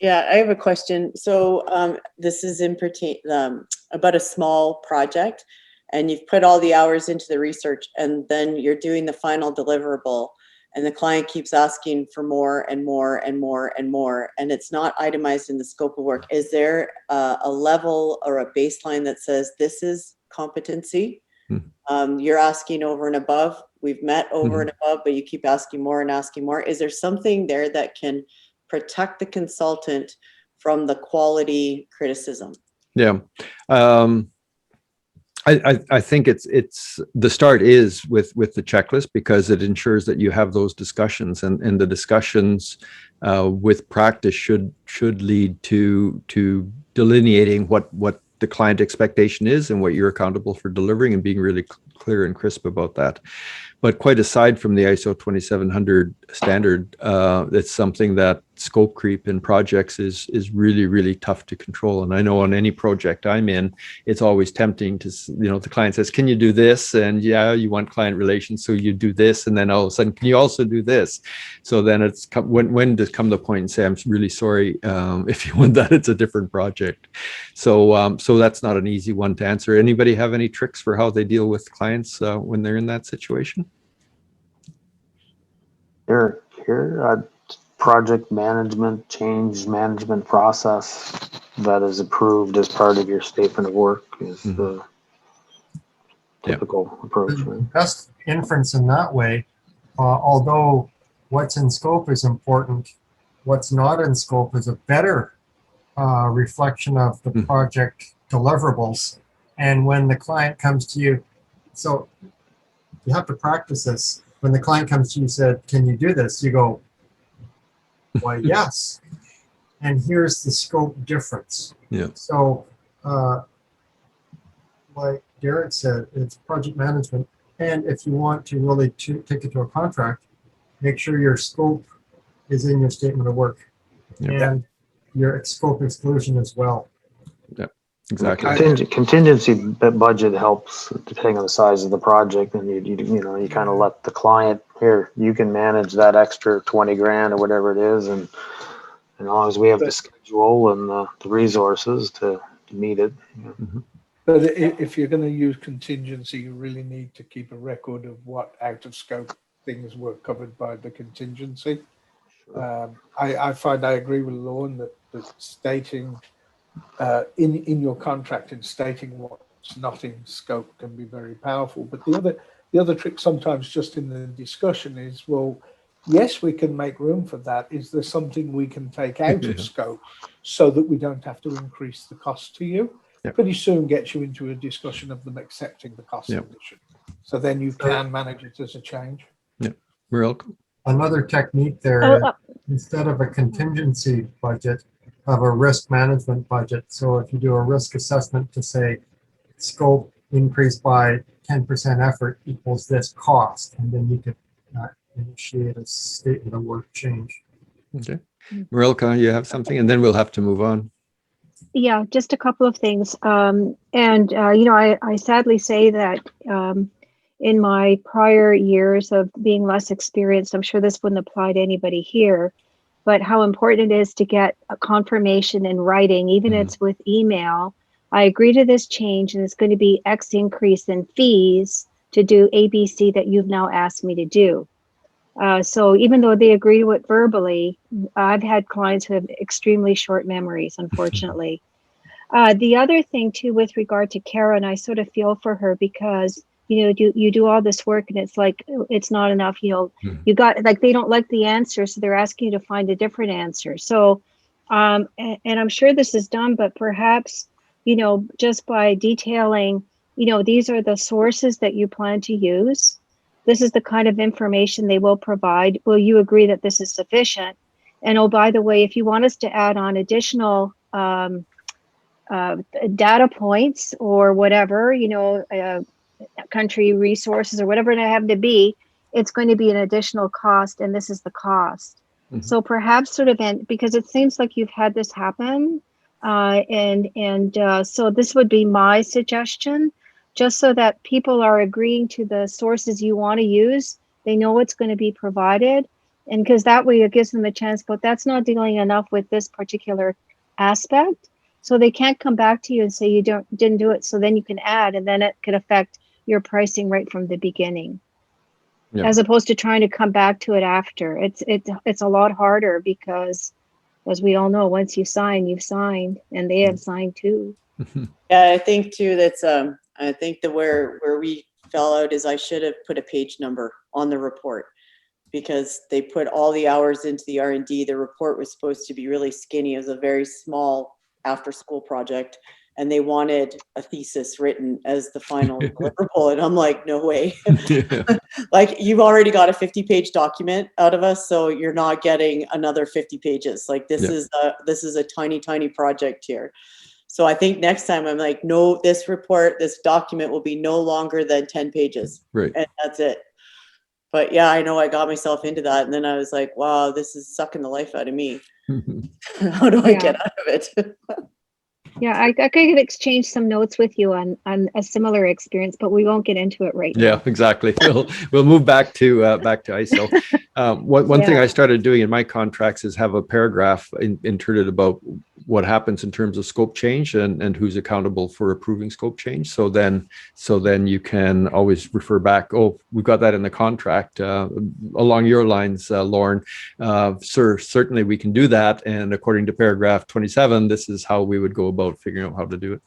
Yeah, I have a question. So this is about a small project, and you've put all the hours into the research, and then you're doing the final deliverable, and the client keeps asking for more and more and more and more, and it's not itemized in the scope of work. Is there a level or a baseline that says this is competency? You're asking over and above. We've met over and above, but you keep asking more and asking more. Is there something there that can protect the consultant from the quality criticism? Yeah. I think it's the start is with the checklist, because it ensures that you have those discussions, and the discussions with practice should lead to delineating what the client expectation is and what you're accountable for delivering, and being really clear and crisp about that. But quite aside from the ISO 2700 standard, it's something that scope creep in projects is really, really tough to control. And I know on any project I'm in, it's always tempting to, the client says, can you do this? And yeah, you want client relations, so you do this. And then all of a sudden, can you also do this? So then it's when does come the point and say, I'm really sorry, if you want that, it's a different project. So that's not an easy one to answer. Anybody have any tricks for how they deal with clients when they're in that situation? Here, project management, change management process that is approved as part of your statement of work is the typical approach. The best inference in that way, although what's in scope is important, what's not in scope is a better reflection of the project deliverables. And when the client comes to you, so you have to practice this. When the client comes to you and said, can you do this? You go, why, yes. And here's the scope difference. Yeah. So like Derek said, it's project management. And if you want to really take it to a contract, make sure your scope is in your statement of work and your scope exclusion as well. Yeah, exactly. Contingency budget helps depending on the size of the project, and you kind of let the client, here, you can manage that extra 20 grand or whatever it is, and as long as we have the schedule and the resources to meet it. But if you're going to use contingency, you really need to keep a record of what out of scope things were covered by the contingency. I find I agree with Lorne that stating in your contract and stating what's not in scope can be very powerful. But the other trick sometimes just in the discussion is, well, yes, we can make room for that. Is there something we can take out of scope so that we don't have to increase the cost to you? Pretty soon gets you into a discussion of them accepting the cost condition. So then you can manage it as a change. Yeah, welcome. Another technique there, instead of a contingency budget, have a risk management budget. So if you do a risk assessment to say scope increased by 10% effort equals this cost, and then you could initiate a statement of work change. Okay. Marilka, you have something, and then we'll have to move on. Yeah, just a couple of things. I sadly say that in my prior years of being less experienced, I'm sure this wouldn't apply to anybody here, but how important it is to get a confirmation in writing, even if it's with email. I agree to this change, and it's going to be X increase in fees to do ABC that you've now asked me to do. So even though they agree to it verbally, I've had clients who have extremely short memories, unfortunately. The other thing too, with regard to Kara, and I sort of feel for her because, you do all this work and it's like, it's not enough, you got, like, they don't like the answer. So they're asking you to find a different answer. So, and I'm sure this is done, but perhaps, just by detailing, these are the sources that you plan to use. This is the kind of information they will provide. Will you agree that this is sufficient? And oh, by the way, if you want us to add on additional data points or whatever, country resources or whatever it have to be, it's going to be an additional cost, and this is the cost. So perhaps sort of, because it seems like you've had this happen, so this would be my suggestion. Just so that people are agreeing to the sources you want to use, they know what's going to be provided. And because that way it gives them a chance, but that's not dealing enough with this particular aspect. So they can't come back to you and say you didn't do it. So then you can add, and then it could affect your pricing right from the beginning. Yeah. As opposed to trying to come back to it after. It's a lot harder because, as we all know, once you sign, you've signed, and they have signed too. Yeah, I think too that's I think that where we fell out is I should have put a page number on the report, because they put all the hours into the R&D. The report was supposed to be really skinny. It was a very small after school project, and they wanted a thesis written as the final deliverable. And I'm like, no way. Yeah. Like, you've already got a 50-page document out of us, so you're not getting another 50 pages. Like, this is a tiny, tiny project here. So I think next time I'm like, no, this report, this document will be no longer than 10 pages. Right. And that's it. But yeah, I know I got myself into that. And then I was like, wow, this is sucking the life out of me. How do I get out of it? Yeah, I could exchange some notes with you on a similar experience, but we won't get into it right now. Yeah, exactly. We'll move back to ISO. One thing I started doing in my contracts is have a paragraph inserted about what happens in terms of scope change and who's accountable for approving scope change. So then you can always refer back. Oh, we've got that in the contract along your lines, Lauren. Sir, certainly we can do that. And according to paragraph 27, this is how we would go about figuring out how to do it.